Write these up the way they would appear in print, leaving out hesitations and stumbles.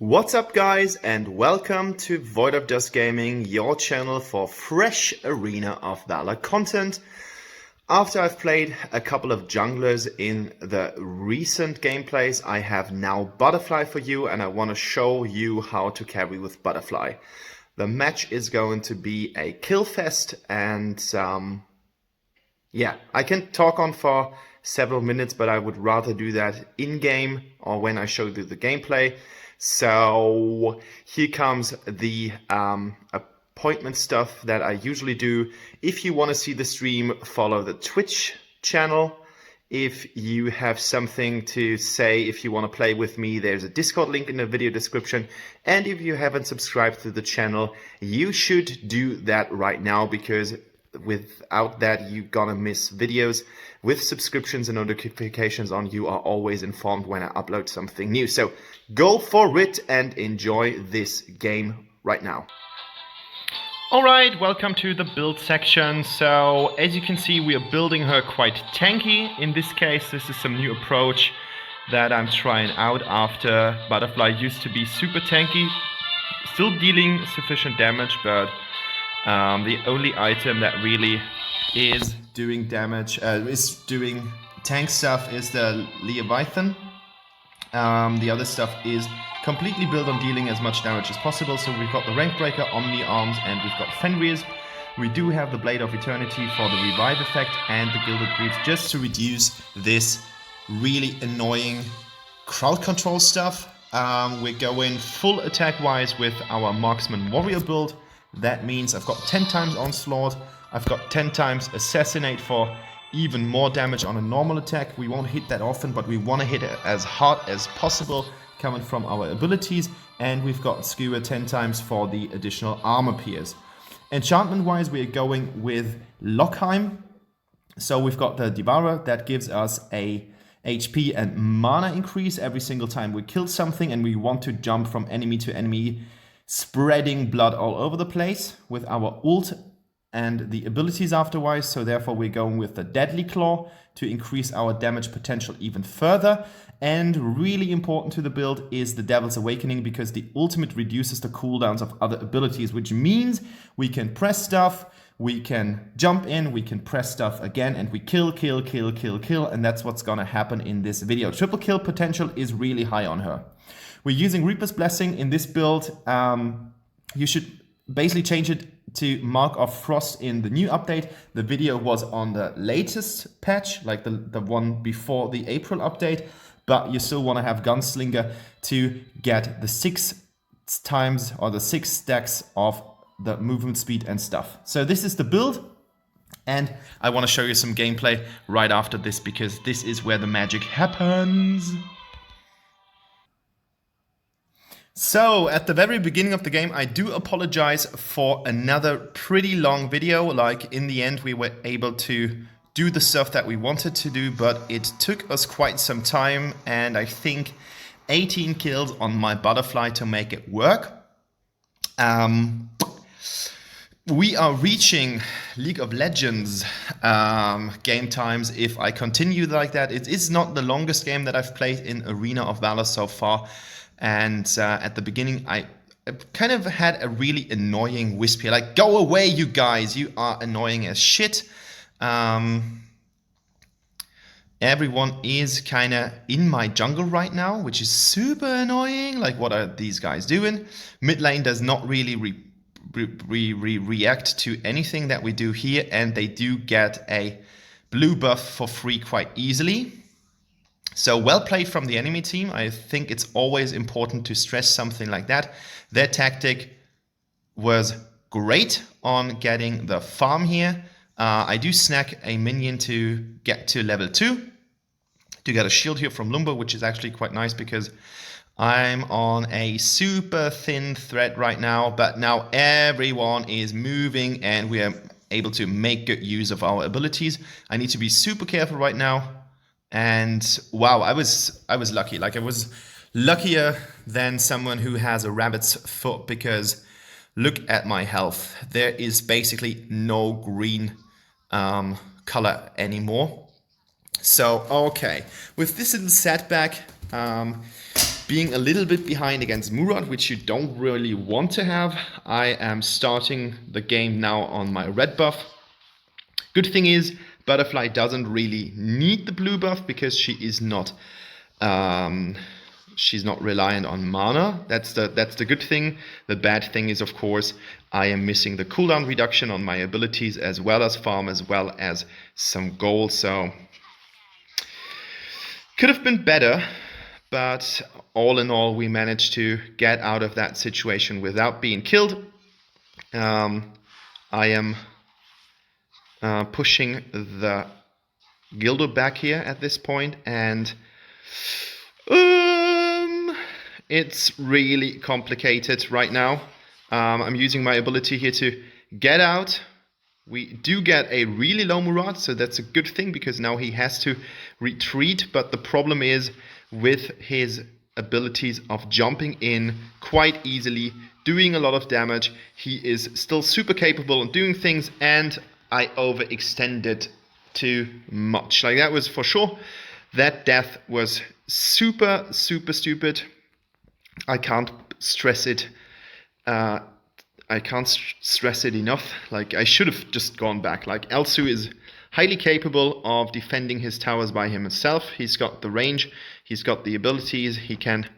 What's up guys, and welcome to Void of Dust Gaming, your channel for fresh Arena of Valor content. After I've played a couple of junglers in the recent gameplays, I have now Butterfly for you, and I want to show you how to carry with Butterfly. The match is going to be a kill fest, and yeah, I can talk on for several minutes, but I would rather do that in-game or when I show you the gameplay. So here comes the appointment stuff that I usually do. If you want to see the stream, follow the Twitch channel. If you have something to say, if you want to play with me, there's a Discord link in the video description. And if you haven't subscribed to the channel, you should do that right now, because without that you're gonna miss videos. With subscriptions and notifications on, you are always informed when I upload something new. So go for it and enjoy this game right now. Alright, welcome to the build section. So as you can see, we are building her quite tanky. In this case, this is some new approach that I'm trying out after Butterfly used to be super tanky, still dealing sufficient damage, but the only item that really is doing damage, is doing tank stuff, is the Leviathan. The other stuff is completely built on dealing as much damage as possible. So we've got the Rank Breaker, Omni Arms, and we've got Fenrir's. We do have the Blade of Eternity for the revive effect and the Gilded Greaves just to reduce this really annoying crowd control stuff. We're going full attack wise with our Marksman Warrior build. That means I've got 10 times Onslaught, I've got 10 times Assassinate for even more damage on a normal attack. We won't hit that often, but we want to hit it as hard as possible coming from our abilities. And we've got Skewer 10 times for the additional armor pierce. Enchantment wise, we're going with Lockheim. So we've got the Devourer that gives us a HP and mana increase every single time we kill something, and we want to jump from enemy to enemy, spreading blood all over the place with our ult and the abilities afterwards. So therefore we're going with the Deadly Claw to increase our damage potential even further. And really important to the build is the Devil's Awakening, because the ultimate reduces the cooldowns of other abilities, which means we can press stuff, we can jump in, we can press stuff again, and we kill, and that's what's gonna happen in this video. Triple kill potential is really high on her. We're using Reaper's Blessing in this build. You should basically change it to Mark of Frost in the new update. The video was on the latest patch, like the one before the April update, but you still want to have Gunslinger to get the 6 times or the 6 stacks of the movement speed and stuff. So this is the build, and I want to show you some gameplay right after this, because this is where the magic happens. So, at the very beginning of the game, I do apologize for another pretty long video. Like, in the end, we were able to do the stuff that we wanted to do, but it took us quite some time, and I think 18 kills on my Butterfly to make it work. We are reaching League of Legends game times if I continue like that. It is not the longest game that I've played in Arena of Valor so far. And at the beginning, I kind of had a really annoying wisp here. Like, go away, you guys. You are annoying as shit. Everyone is kind of in my jungle right now, which is super annoying. Like, what are these guys doing? Mid lane does not really react to anything that we do here. And they do get a blue buff for free quite easily. So well played from the enemy team. I think it's always important to stress something like that. Their tactic was great on getting the farm here. I do snack a minion to get to level 2 to get a shield here from Lumber, which is actually quite nice because I'm on a super thin thread right now. But now everyone is moving and we are able to make good use of our abilities. I need to be super careful right now. And wow, I was lucky. Like, I was luckier than someone who has a rabbit's foot, because look at my health. There is basically no green color anymore. So, okay, with this little setback, being a little bit behind against Murad, which you don't really want to have. I am starting the game now on my red buff. Good thing is, Butterfly doesn't really need the blue buff because she's not reliant on mana. That's the good thing. The bad thing is, of course, I am missing the cooldown reduction on my abilities as well as farm, as well as some gold. So could have been better, but all in all, we managed to get out of that situation without being killed. I am pushing the Gildo back here at this point, and it's really complicated right now. I'm using my ability here to get out. We do get a really low Murad, so that's a good thing because now he has to retreat. But the problem is with his abilities of jumping in quite easily, doing a lot of damage, he is still super capable of doing things, and I overextended too much. Like, that was for sure. That death was super, super stupid. I can't stress it. I can't stress it enough. Like, I should have just gone back. Like, Elsu is highly capable of defending his towers by himself. He's got the range. He's got the abilities. He can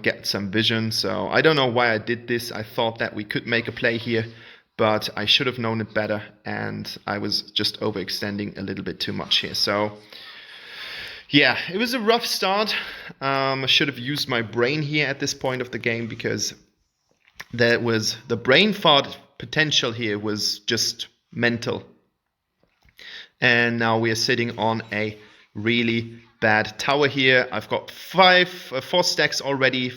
get some vision. So I don't know why I did this. I thought that we could make a play here, but I should have known it better, and I was just overextending a little bit too much here. So yeah, it was a rough start. I should have used my brain here at this point of the game, because there was the brain fart potential here was just mental. And now we are sitting on a really bad tower here. I've got 4 stacks already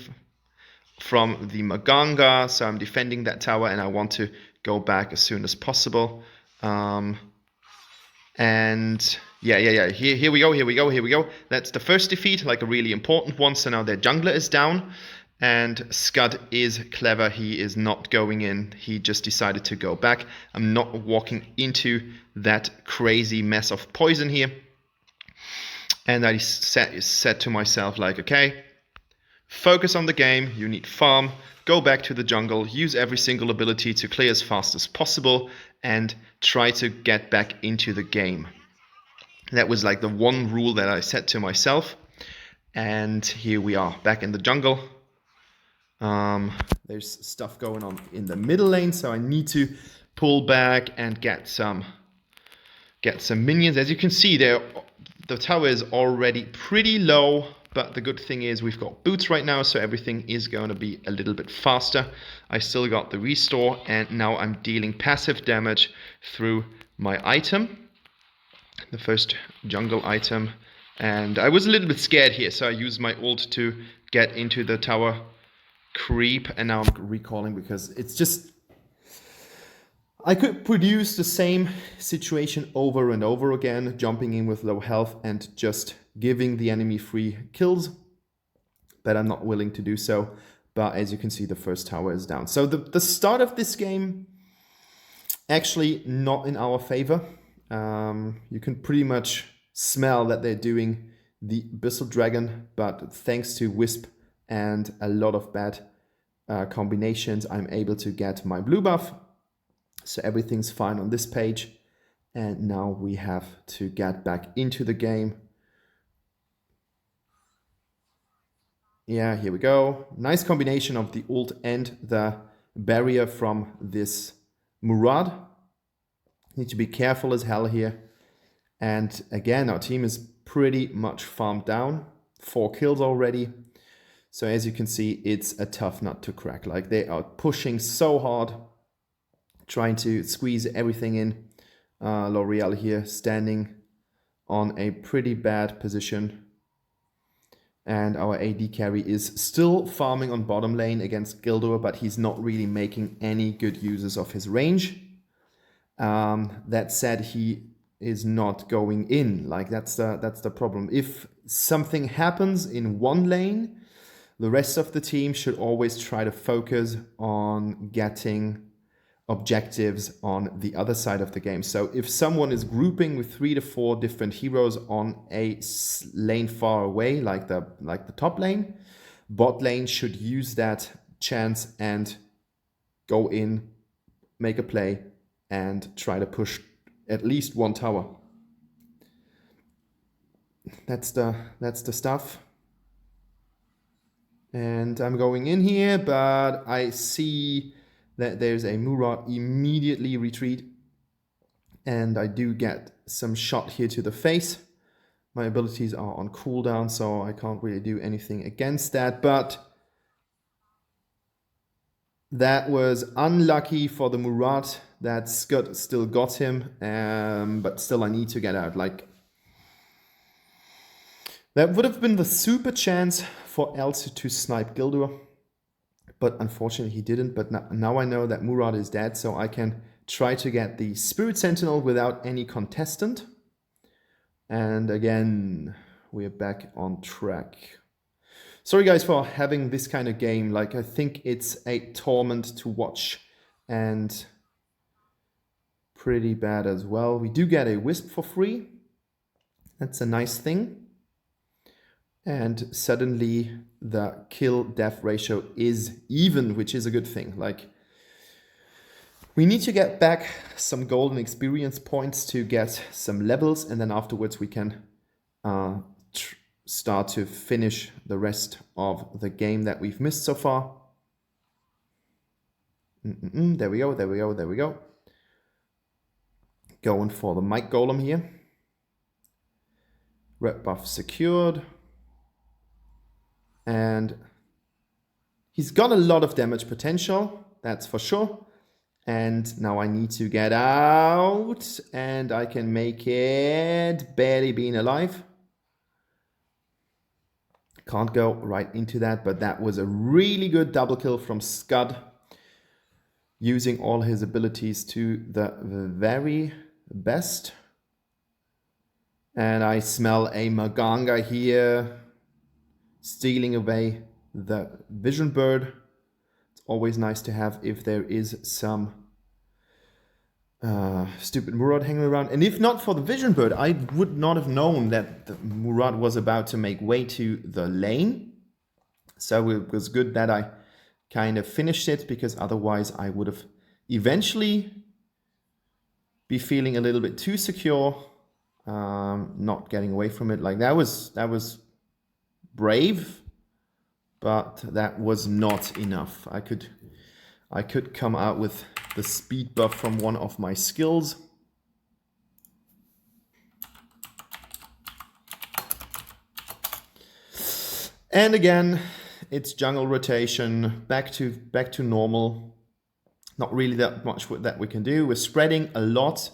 from the Maganga, so I'm defending that tower, and I want to go back as soon as possible. And yeah. Here we go. That's the first defeat, like a really important one. So now their jungler is down, and Scud is clever. He is not going in. He just decided to go back. I'm not walking into that crazy mess of poison here. And I said to myself, like, okay, focus on the game. You need farm. Go back to the jungle. Use every single ability to clear as fast as possible, and try to get back into the game. That was like the one rule that I set to myself. And here we are back in the jungle. There's stuff going on in the middle lane, so I need to pull back and get some minions. As you can see there, the tower is already pretty low, but the good thing is we've got boots right now, so everything is going to be a little bit faster. I still got the restore, and now I'm dealing passive damage through my item, the first jungle item. And I was a little bit scared here, so I used my ult to get into the tower creep, and now I'm recalling because it's just, I could produce the same situation over and over again, jumping in with low health and just giving the enemy free kills, but I'm not willing to do so. But as you can see, the first tower is down. So the start of this game, actually not in our favor. You can pretty much smell that they're doing the Abyssal Dragon, but thanks to Wisp and a lot of bad combinations, I'm able to get my blue buff. So everything's fine on this page. And now we have to get back into the game. Yeah, here we go. Nice combination of the ult and the barrier from this Murad. Need to be careful as hell here. And again, our team is pretty much farmed down. 4 kills already. So as you can see, it's a tough nut to crack. Like, they are pushing so hard, trying to squeeze everything in. L'Oreal here standing on a pretty bad position. And our AD carry is still farming on bottom lane against Gildo, but he's not really making any good uses of his range. That said, he is not going in. Like, that's the problem. If something happens in one lane, the rest of the team should always try to focus on getting objectives on the other side of the game. So if someone is grouping with 3 to 4 different heroes on a lane far away, like the top lane, bot lane should use that chance and go in, make a play, and try to push at least one tower. That's the stuff. And I'm going in here, but I see that there's a Murat immediately retreat. And I do get some shot here to the face. My abilities are on cooldown, so I can't really do anything against that. But that was unlucky for the Murat. That Scud still got him, but still I need to get out. Like, that would have been the super chance for Elsa to snipe Gildur, but unfortunately he didn't. But now I know that Murat is dead, so I can try to get the Spirit Sentinel without any contestant. And again, we're back on track. Sorry guys for having this kind of game. Like, I think it's a torment to watch and pretty bad as well. We do get a Wisp for free. That's a nice thing. And suddenly the kill-death ratio is even, which is a good thing. Like, we need to get back some golden experience points to get some levels, and then afterwards we can start to finish the rest of the game that we've missed so far. There we go, there we go, there we go. Going for the Might Golem here. Red buff secured. And he's got a lot of damage potential, that's for sure. And now I need to get out, and I can make it, barely being alive. Can't go right into that, but that was a really good double kill from Scud, using all his abilities to the very best. And I smell a Maganga here, stealing away the Vision Bird. It's always nice to have if there is some stupid Murat hanging around. And if not for the Vision Bird, I would not have known that the Murat was about to make way to the lane. So it was good that I kind of finished it, because otherwise I would have eventually be feeling a little bit too secure, not getting away from it. Like, that was brave, but that was not enough. I could come out with the speed buff from one of my skills. And again, it's jungle rotation, back to normal. Not really that much that we can do. We're spreading a lot.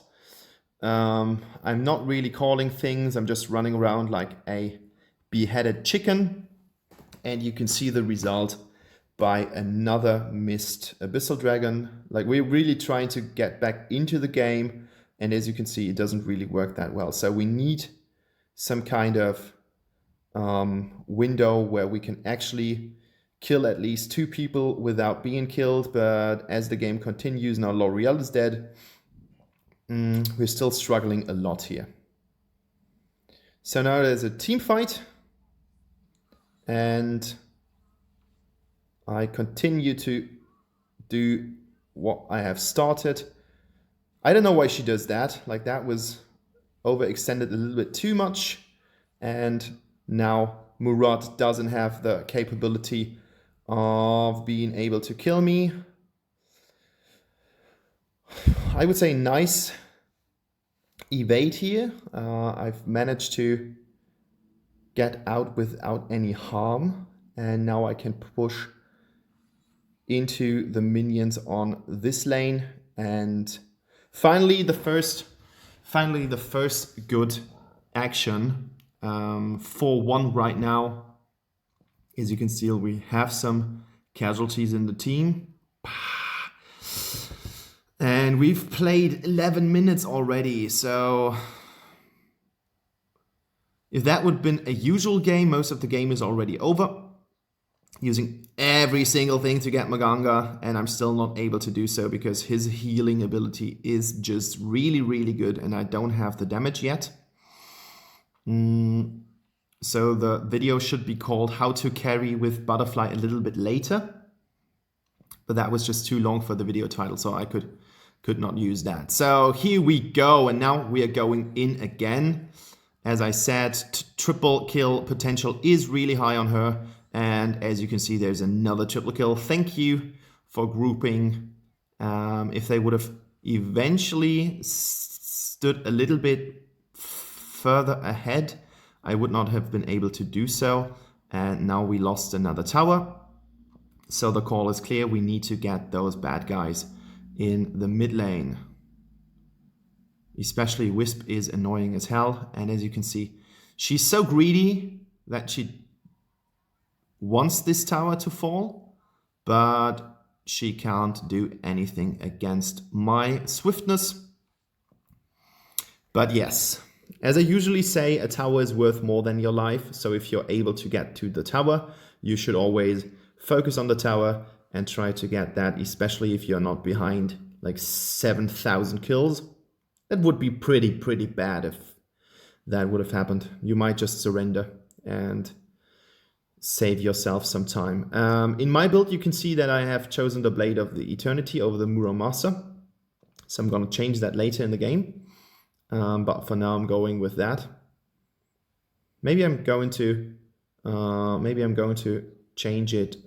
I'm not really calling things. I'm just running around like a beheaded chicken, and you can see the result by another missed Abyssal Dragon. Like, we're really trying to get back into the game, and as you can see, it doesn't really work that well. So we need some kind of window where we can actually kill at least 2 people without being killed. But as the game continues, now L'Oreal is dead, we're still struggling a lot here. So now there's a team fight, and I continue to do what I have started. I don't know why she does that. Like, that was overextended a little bit too much. And now Murat doesn't have the capability of being able to kill me. I would say nice evade here. I've managed to get out without any harm, and now I can push into the minions on this lane. And finally the first good action. 4-1 right now. As you can see, we have some casualties in the team. And we've played 11 minutes already, so if that would have been a usual game, most of the game is already over. Using every single thing to get Maganga, and I'm still not able to do so because his healing ability is just really, really good, and I don't have the damage yet. So the video should be called How to Carry with Butterfly a little bit later. But that was just too long for the video title, so I could not use that. So here we go, and now we are going in again. As I said, triple kill potential is really high on her. And as you can see, there's another triple kill. Thank you for grouping. If they would have eventually stood a little bit further ahead, I would not have been able to do so. And now we lost another tower. So the call is clear. We need to get those bad guys in the mid lane. Especially Wisp is annoying as hell. And as you can see, she's so greedy that she wants this tower to fall, but she can't do anything against my swiftness. But yes, as I usually say, a tower is worth more than your life. So if you're able to get to the tower, you should always focus on the tower and try to get that, especially if you're not behind like 7,000 kills. That would be pretty bad if that would have happened. You might just surrender and save yourself some time. In my build, you can see that I have chosen the Blade of the Eternity over the Muro Master. So I'm going to change that later in the game. But for now, I'm going with that. Maybe I'm going to change it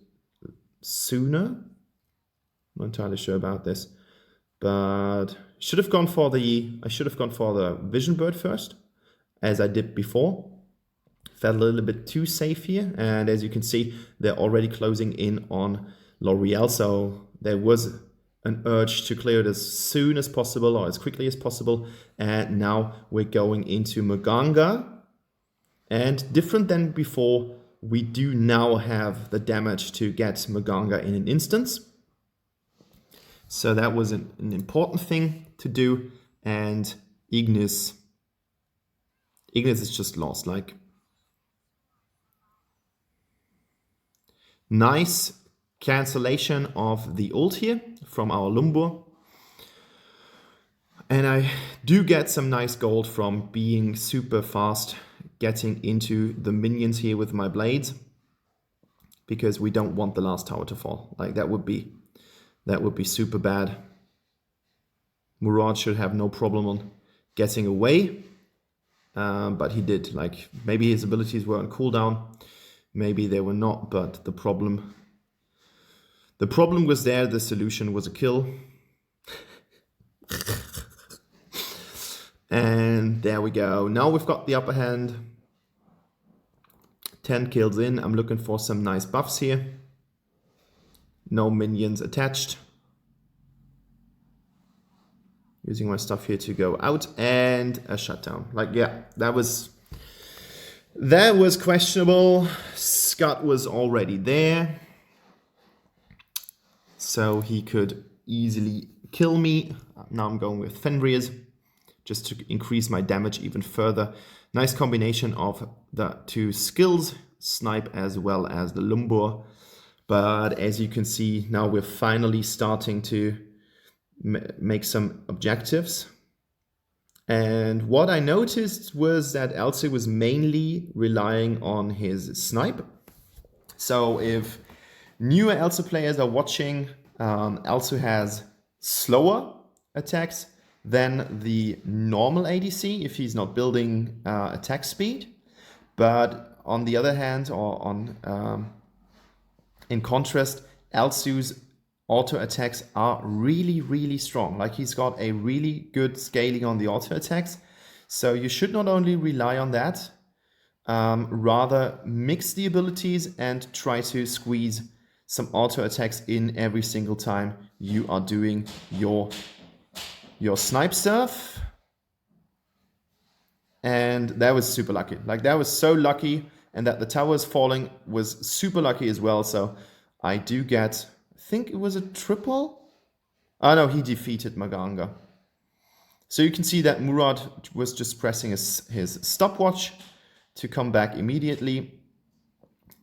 sooner. I'm not entirely sure about this, but I should have gone for the Vision Bird first, as I did before. Felt a little bit too safe here, and as you can see, they're already closing in on L'Oreal, so there was an urge to clear it as soon as possible or as quickly as possible. And now we're going into Maganga, and different than before, we do now have the damage to get Maganga in an instance. So that was an important thing to do, and Ignis is just lost. Like, nice cancellation of the ult here from our Lumbur. And I do get some nice gold from being super fast, getting into the minions here with my blades, because we don't want the last tower to fall. Like, that would be super bad. Murad should have no problem on getting away, but he did. Like, maybe his abilities were on cooldown, maybe they were not, but the problem was there. The solution was a kill. And there we go. Now we've got the upper hand. 10 kills in. I'm looking for some nice buffs here. No minions attached. Using my stuff here to go out, and a shutdown. Like, yeah, that was questionable. Scott was already there, so he could easily kill me. Now I'm going with Fenrir's just to increase my damage even further. Nice combination of the two skills, snipe as well as the Lumbur. But as you can see, now we're finally starting to make some objectives. And what I noticed was that Elsu was mainly relying on his snipe. So if newer Elsu players are watching, Elsu has slower attacks than the normal ADC if he's not building attack speed. But on the other hand, or on in contrast, Elsu's auto attacks are really strong. Like, he's got a really good scaling on the auto attacks. So you should not only rely on that, rather mix the abilities and try to squeeze some auto attacks in every single time you are doing your snipe stuff. And that was super lucky. Like, that was so lucky, and that the tower is falling was super lucky as well. So I do get, I think it was a triple. Oh no, he defeated Maganga. So you can see that Murad was just pressing his stopwatch to come back immediately.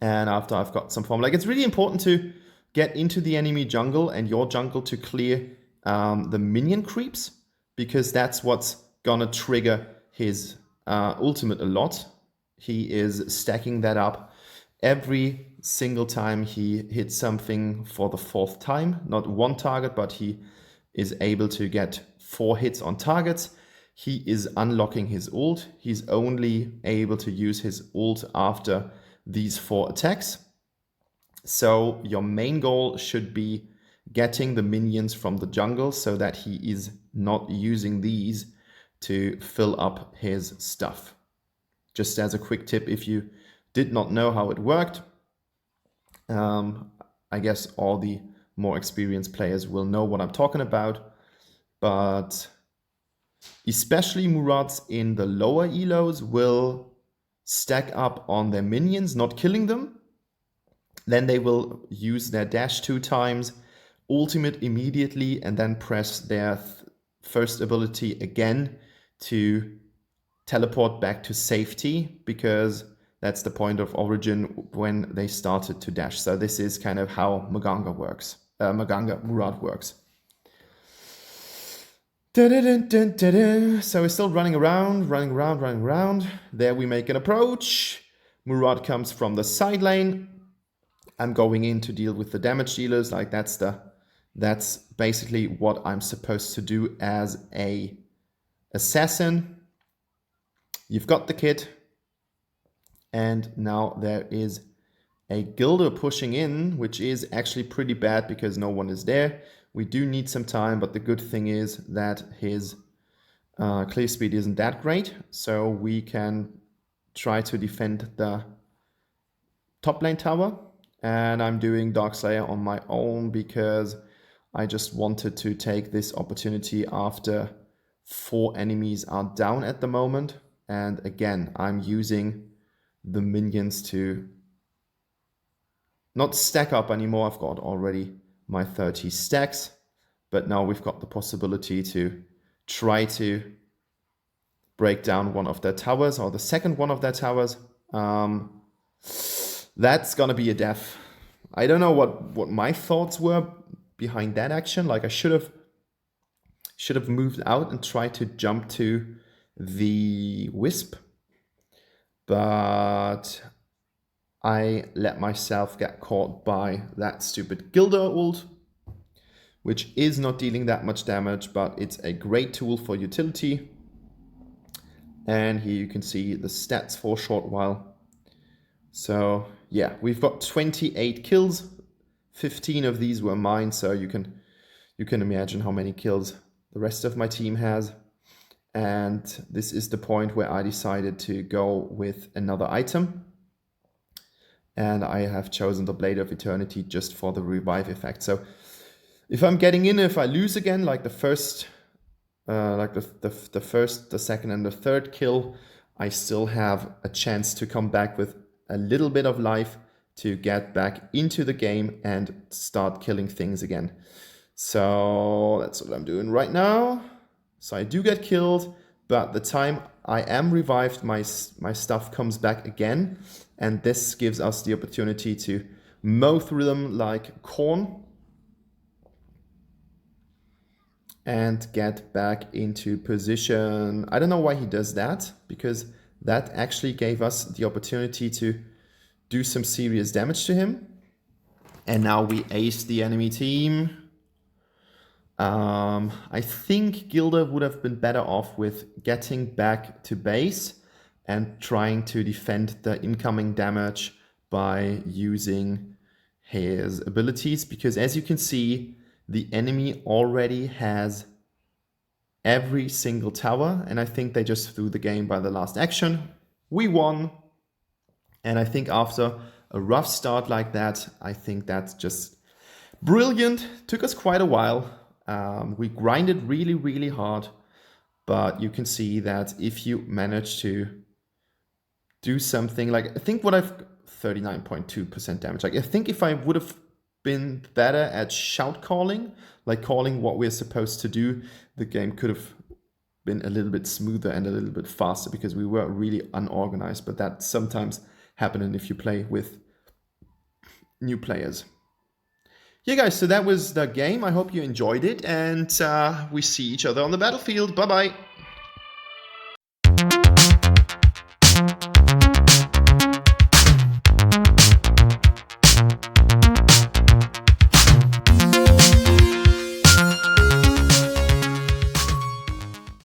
And after I've got some form, like, it's really important to get into the enemy jungle and your jungle to clear the minion creeps, because that's what's gonna trigger his ultimate a lot. he is stacking that up every single time he hits something for the 4th time. Not one target, but he is able to get 4 hits on targets. He is unlocking his ult. He's only able to use his ult after these 4 attacks. So your main goal should be getting the minions from the jungle so that he is not using these to fill up his stuff. Just as a quick tip, if you did not know how it worked, I guess all the more experienced players will know what I'm talking about, but especially Murads in the lower elos will stack up on their minions, not killing them. Then they will use their dash 2 times, ultimate immediately, and then press their first ability again to teleport back to safety, because that's the point of origin when they started to dash. So this is kind of how Murad works. So we're still running around. There we make an approach. Murad comes from the side lane. I'm going in to deal with the damage dealers. Like that's basically what I'm supposed to do as a assassin. You've got the kit, and now there is a Gilder pushing in, which is actually pretty bad because no one is there. We do need some time, but the good thing is that his clear speed isn't that great, so we can try to defend the top lane tower. And I'm doing Darkslayer on my own because I just wanted to take this opportunity after 4 enemies are down at the moment. And again, I'm using the minions to not stack up anymore. I've got already my 30 stacks, but now we've got the possibility to try to break down one of their towers, or the second one of their towers. That's gonna be a death. I don't know what my thoughts were behind that action. Like I should have moved out and tried to jump to the Wisp, but I let myself get caught by that stupid Gilder ult, which is not dealing that much damage, but it's a great tool for utility. And here you can see the stats for a short while. So yeah, we've got 28 kills. 15 of these were mine, so you can imagine how many kills the rest of my team has. And this is the point where I decided to go with another item. And I have chosen the Blade of Eternity just for the revive effect. So if I'm getting in, if I lose again, like the first, the second and the third kill, I still have a chance to come back with a little bit of life to get back into the game and start killing things again. So that's what I'm doing right now. So I do get killed, but the time I am revived, my stuff comes back again. And this gives us the opportunity to mow through them like corn and get back into position. I don't know why he does that, because that actually gave us the opportunity to do some serious damage to him. And now we ace the enemy team. I think Gilder would have been better off with getting back to base and trying to defend the incoming damage by using his abilities, because as you can see, the enemy already has every single tower, and I think they just threw the game by the last action. We won, and I think after a rough start like that, I think that's just brilliant. Took us quite a while. We grinded really, really hard, but you can see that if you manage to do something like, I think what I've 39.2% damage. Like I think if I would have been better at shout calling, like calling what we're supposed to do, the game could have been a little bit smoother and a little bit faster, because we were really unorganized. But that's sometimes happening if you play with new players. Yeah, guys, so that was the game. I hope you enjoyed it, and we see each other on the battlefield. Bye-bye.